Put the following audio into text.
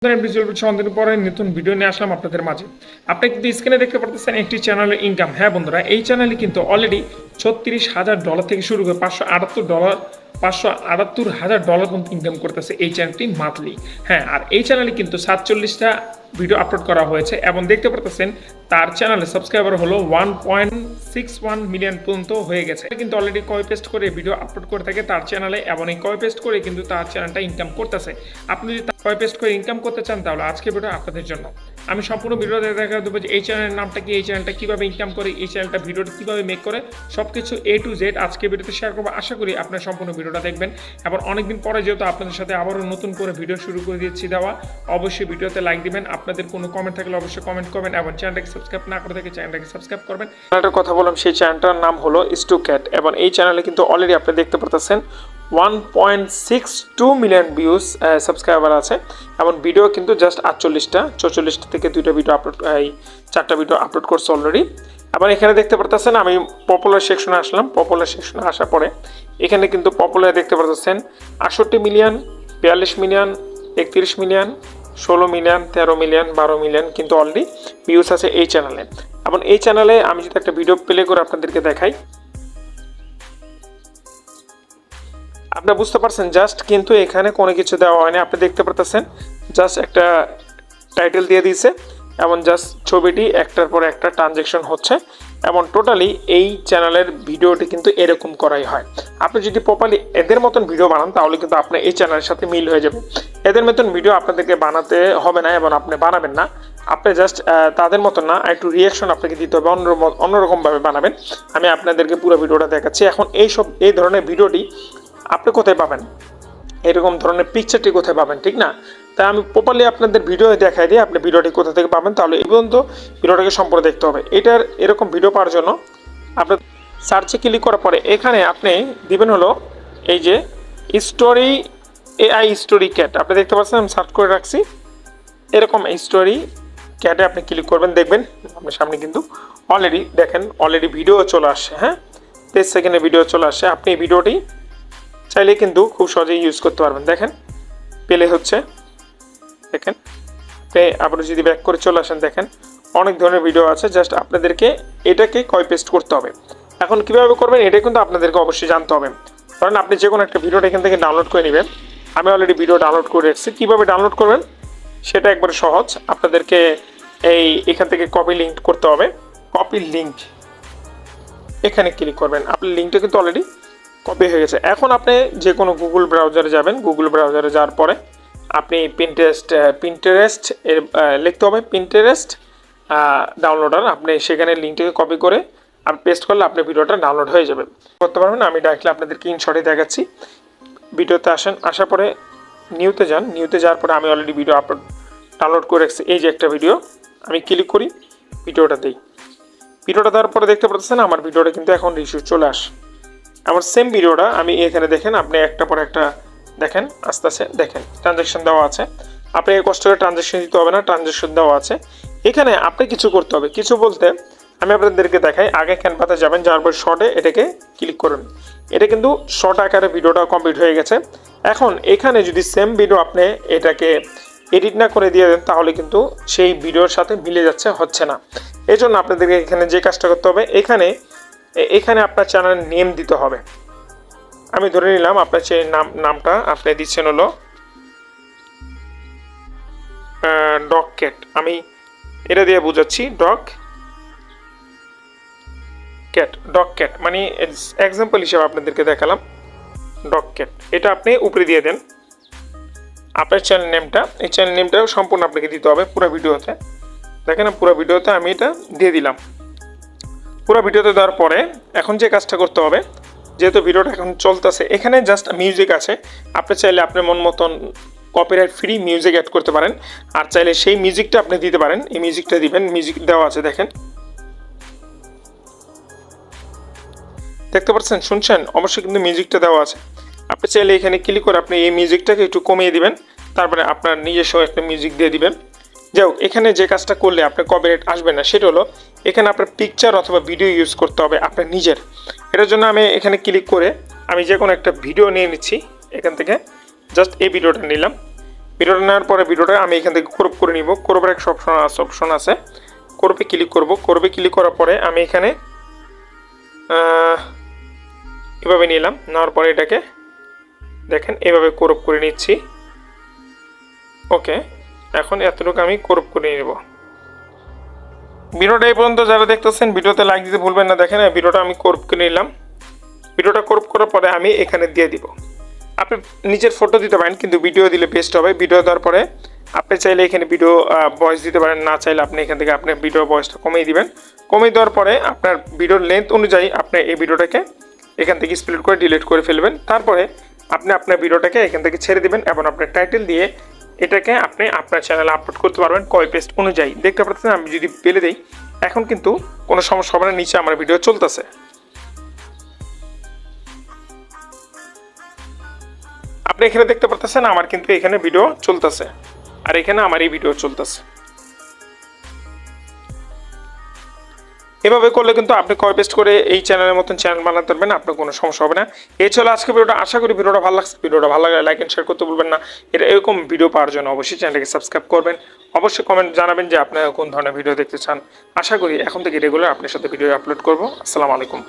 পরে নতুন ভিডিও নিয়ে আসলাম আপনাদের মাঝে। আপনি কিন্তু স্ক্রিনে দেখতে পারতেছেন একটি চ্যানেলের ইনকাম। হ্যাঁ বন্ধুরা, এই চ্যানেলে কিন্তু অলরেডি $36,000 থেকে শুরু করে $578,000 পর্যন্ত ইনকাম করতেছে এই চ্যানেলটি মান্থলি। হ্যাঁ, আর এই চ্যানেলে কিন্তু 47টা ভিডিও আপলোড করা হয়েছে এবং দেখতে পারতেছেন তার চ্যানেলে সাবস্ক্রাইবার হলো 1.61 মিলিয়ন পর্যন্ত হয়ে গেছে। কিন্তু অলরেডি কপি পেস্ট করে ভিডিও আপলোড করে থাকে তার চ্যানেলে এবং এই কপি পেস্ট করে কিন্তু তার চ্যানেলটা ইনকাম করতেছে। আপনি যদি কপি পেস্ট করে ইনকাম করতে চান তাহলে আজকে ভিডিও আপনাদের জন্য। আমি সম্পূর্ণ ভিডিওতে দেখা দেবো যে এই চ্যানেলের নামটা কি, এই চ্যানেলটা কীভাবে ইনকাম করে, এই চ্যানেলটা ভিডিওটা কীভাবে মেক করে, সব কিছু A to Z আজকে ভিডিওতে শেয়ার করবো। আশা করি আপনার সম্পূর্ণ ভিডিওটা দেখবেন এবং অনেকদিন পরে যেহেতু আপনাদের সাথে আবারও নতুন করে ভিডিও শুরু করে দিচ্ছি দেওয়া, অবশ্যই ভিডিওতে লাইক দিবেন। আপনাদের কোনো কমেন্ট থাকলে অবশ্যই কমেন্ট করবেন এবং চ্যানেলটাকে সাবস্ক্রাইব না করে থাকে চ্যানেলটাকে সাবস্ক্রাইব করবেন। চ্যানেলটার কথা বললাম, সেই চ্যানেলটার নাম হলো স্টুক্যাট এবং এই চ্যানেলে কিন্তু অলরেডি আপনি দেখতে পারতেছেন 1.62 মিলিয়ন ভিউজ সাবস্ক্রাইবার আছে এবং ভিডিও কিন্তু জাস্ট 44টা থেকে 2টা ভিডিও আপলোড, এই 4টা ভিডিও আপলোড করছে অলরেডি। আবার এখানে দেখতে পারতেছেন আমি পপুলার সেকশনে আসলাম। পপুলার সেকশনে আসার পরে এখানে কিন্তু পপুলার দেখতে পারতেছেন 68 million, 42 million, 31 million, 16 million, 13 million, 12 million কিন্তু অলরেডি ভিউজ আছে এই চ্যানেলে। এবং এই চ্যানেলে আমি যদি একটা ভিডিও প্লে করে আপনাদেরকে দেখাই, আপনারা বুঝতে পারছেন জাস্ট কিন্তু এখানে কোনো কিছু দেওয়া হয়নি। আপনি দেখতে পারতেছেন জাস্ট একটা টাইটেল দিয়ে দিয়েছে এবং জাস্ট ছবিটি একটার পর একটা ট্রানজ্যাকশন হচ্ছে এবং টোটালি এই চ্যানেলের ভিডিওটি কিন্তু এরকম করাই হয়। আপনি যদি প্রপারলি এদের মতন ভিডিও বানান তাহলে কিন্তু আপনার এই চ্যানেলের সাথে মিল হয়ে যাবে। এদের মতন ভিডিও আপনাদেরকে বানাতে হবে না এবং আপনি বানাবেন না। আপনি জাস্ট তাদের মতন না, একটু রিয়াকশন আপনাকে দিতে হবে, অন্যরকমভাবে বানাবেন। আমি আপনাদেরকে পুরো ভিডিওটা দেখাচ্ছি। এখন এই ধরনের ভিডিওটি আপনি কোথায় পাবেন, এরকম ধরনের পিকচারটি কোথায় পাবেন, ঠিক না? তাই আমি প্রপারলি আপনাদের ভিডিও দেখাই দিই আপনি ভিডিওটি কোথা থেকে পাবেন। তাহলে এই পর্যন্ত ভিডিওটাকে সম্পূর্ণ দেখতে হবে। এটার এরকম ভিডিও পাওয়ার জন্য আপনার সার্চে ক্লিক করার পরে এখানে আপনি দিবেন হলো এই যে স্টোরি, AI স্টোরি ক্যাট। আপনি দেখতে পাচ্ছেন আমি সার্চ করে রাখছি, এরকম স্টোরি ক্যাটে আপনি ক্লিক করবেন, দেখবেন আপনার সামনে কিন্তু অলরেডি ভিডিও চলে আসছে। হ্যাঁ, 30 সেকেন্ডের ভিডিও চলে আসছে। আপনি এই ভিডিওটি চাইলে কিন্তু খুব সহজেই ইউজ করতে পারবেন। দেখেন প্লে হচ্ছে, দেখেন আপনি যদি ব্যাক করে চলে আসেন দেখেন অনেক ধরনের ভিডিও আছে। জাস্ট আপনাদেরকে এটাকে কপি পেস্ট করতে হবে। এখন কিভাবে করবেন এটা কিন্তু আপনাদেরকে অবশ্যই জানতে হবে। কারণ আপনি যে কোনো একটা ভিডিওটা এখান থেকে ডাউনলোড করে নেবেন। আমি অলরেডি ভিডিও ডাউনলোড করে রেখেছি। কীভাবে ডাউনলোড করবেন সেটা একবারে সহজ। আপনাদেরকে এখান থেকে কপি লিঙ্ক করতে হবে। কপি লিঙ্ক এখানে ক্লিক করবেন। আপনার লিঙ্কটা কিন্তু অলরেডি কপি হয়ে গেছে। এখন আপনি যে কোনো গুগল ব্রাউজারে যাবেন। গুগল ব্রাউজারে যাওয়ার পরে আপনি পিন্টারেস্ট লিখতে হবে, পিন্টারেস্ট ডাউনলোডার। আপনি সেখানে লিঙ্কটাকে কপি করে আপনি পেস্ট করলে আপনার ভিডিওটা ডাউনলোড হয়ে যাবে, করতে পারবেন। আমি ডাইরেক্টলি আপনাদেরকে ইনশর্টে দেখাচ্ছি। ভিডিওতে আসেন, আসার পরে নিউতে যান। নিউতে যাওয়ার পরে আমি অলরেডি ভিডিও ডাউনলোড করে রাখছি। এই যে একটা ভিডিও, আমি ক্লিক করি, ভিডিওটা দিই। ভিডিওটা দেওয়ার পরে দেখতে পাচ্ছেন আমার ভিডিওটা কিন্তু এখন রিভিউ চলে আসে। আমার সেম ভিডিওটা আমি এখানে দেখেন, আপনি একটা পর একটা দেখেন, আস্তে আস্তে দেখেন ট্রানজ্যাকশন দেওয়া আছে। আপনি কষ্ট করে ট্রানজ্যাকশন দিতে হবে না, ট্রানজ্যাকশন দেওয়া আছে। এখানে আপনি কিছু করতে হবে, কিছু বলতে আমি আপনাদেরকে দেখাই। আগে ক্যানভাতে যাবেন, যাওয়ার পর শর্টে এটাকে ক্লিক করুন। এটা কিন্তু শর্ট আকারে ভিডিওটা কমপ্লিট হয়ে গেছে। এখন এখানে যদি সেম ভিডিও আপনি এটাকে এডিট না করে দিয়ে দেন তাহলে কিন্তু সেই ভিডিওর সাথে মিলে যাচ্ছে, হচ্ছে না। এই জন্য আপনাদেরকে এখানে যে কাজটা করতে হবে, এখানে আপনার চ্যানেল নেম দিতে হবে। আমি ধরে নিলাম আপনার সেই নামটা আপনি দিচ্ছেন হলো ডগ ক্যাট। আমি এটা দিয়ে বোঝাচ্ছি ডগ ক্যাট মানে এক্সাম্পল হিসেবে আপনাদেরকে দেখালাম ডগ ক্যাট। এটা আপনি উপরে দিয়ে দেন আপনার চ্যানেল নেমটা। এই চ্যানেল নেমটাও সম্পূর্ণ আপনাকে দিতে হবে পুরো ভিডিওতে। দেখেন পুরো ভিডিওতে আমি এটা দিয়ে দিলাম। পুরো ভিডিওতে দেওয়ার পরে এখন যে কাজটা করতে হবে, যেহেতু ভিডিওটা এখন চলতেছে, এখানে জাস্ট মিউজিক আছে। আপনি চাইলে আপনার মন মতন কপিরাইট ফ্রি মিউজিক অ্যাড করতে পারেন, আর চাইলে সেই মিউজিকটা আপনি দিতে পারেন। এই মিউজিকটা দিবেন, মিউজিক দেওয়া আছে দেখেন, দেখতে পাচ্ছেন, শুনছেন? অবশ্যই কিন্তু মিউজিকটা দেওয়া আছে। আপনি চাইলে এখানে ক্লিক করে আপনি এই মিউজিকটাকে একটু কমিয়ে দিবেন, তারপরে আপনার নিজস্ব একটা মিউজিক দিয়ে দিবেন। যাই হোক, এখানে যে কাজটা করলে আপনার কপিরাইট আসবে না সেটা হলো এখানে আপনার পিকচার অথবা ভিডিও ইউজ করতে হবে আপনার নিজের। এটার জন্য আমি এখানে ক্লিক করে আমি যে কোনো একটা ভিডিও নিয়ে নিচ্ছি। এখান থেকে জাস্ট এই ভিডিওটা নিলাম। ভিডিওটা নেওয়ার পরে ভিডিওটা আমি এখান থেকে ক্রপ করে নিব। ক্রপের একটা অপশন আছে, ক্রপে ক্লিক করব। ক্রপে ক্লিক করার পরে আমি এখানে এভাবে নিলাম, নেওয়ার পরে এটাকে দেখেন এভাবে ক্রপ করে নিচ্ছি। ওকে, এখন এতটুকু আমি ক্রপ করে নেব। ভিডিওটা এই পর্যন্ত যারা দেখতেছেন ভিডিওতে লাইক দিতে ভুলবেন না। দেখেন ভিডিওটা আমি ক্রপ করে নিলাম। ভিডিওটা ক্রপ করার পরে আমি এখানে দিয়ে দিব। আপনি নিজের ফটো দিতে পারেন, কিন্তু ভিডিও দিলে বেস্ট হবে। ভিডিও দেওয়ার পরে আপনি চাইলে এখানে ভিডিও ভয়েস দিতে পারেন, না চাইলে আপনি এখান থেকে আপনি ভিডিও ভয়েসটা কমিয়ে দিবেন। কমিয়ে দেওয়ার পরে আপনার ভিডিওর লেন্থ অনুযায়ী আপনি এই ভিডিওটাকে এখান থেকে স্প্লিট করে ডিলিট করে ফেলবেন। তারপরে আপনি আপনার ভিডিওটাকে এখান থেকে ছেড়ে দিবেন এবং আপনার টাইটেল দিয়ে এটাকে আপনি আপনার চ্যানেলে আপলোড করতে পারবেন কপি পেস্ট অনুযায়ী। দেখতে পাচ্ছেন আমি যদি পেলে দিই এখন কিন্তু কোনো সমস্যা হবে না, নিচে আমার ভিডিও চলতেছে। আপনি এখানে দেখতে পাচ্ছেন আমার কিন্তু এখানে ভিডিও চলতেছে, আর এখানে আমার এই ভিডিও চলতেছে। এভাবে করলে কিন্তু আপনি কপি পেস্ট করে এই চ্যানেলের মতন চ্যানেল বানাতে পারবেন, আপনার কোনো সমস্যা হবে না। এই ছিল আজকে ভিডিওটা। আশা করি ভিডিওটা ভালো লাগছে। ভিডিওটা ভালো লাগলে লাইক এন্ড শেয়ার করতে ভুলবেন না। এরকম ভিডিও পাওয়ার জন্য অবশ্যই চ্যানেলটাকে সাবস্ক্রাইব করবেন। অবশ্যই কমেন্ট জানাবেন যে আপনারা কোন ধরনের ভিডিও দেখতে চান। আশা করি এখন থেকে রেগুলার আপনার সাথে ভিডিও আপলোড করব। আসসালামু আলাইকুম।